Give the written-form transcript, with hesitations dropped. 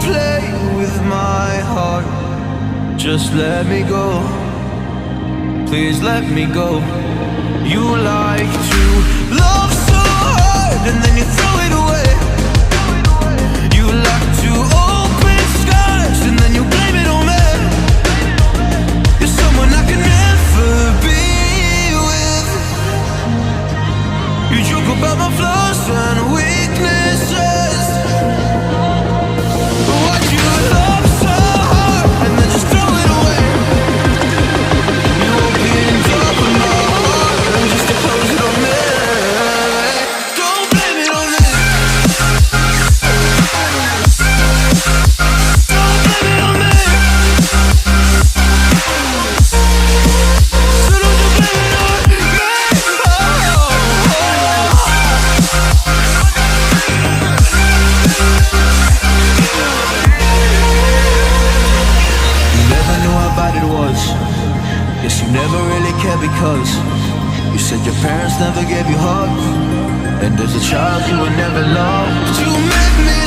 play with my heart. Just let me go, please let me go. You like to love so hard and then you throw it away. You like to open skies and then you blame it on me. You're someone I can never be with. You joke about my flaws and weaknesses. Why'd you love so hard and then just throw it away? You opened up my heart and just to close it on me. Don't blame it on me. Don't blame it on me. So don't you blame it on me. You never knew how bad it was. Guess you never really cared because you said your parents never gave you hugs, and as a child you were never loved. You made me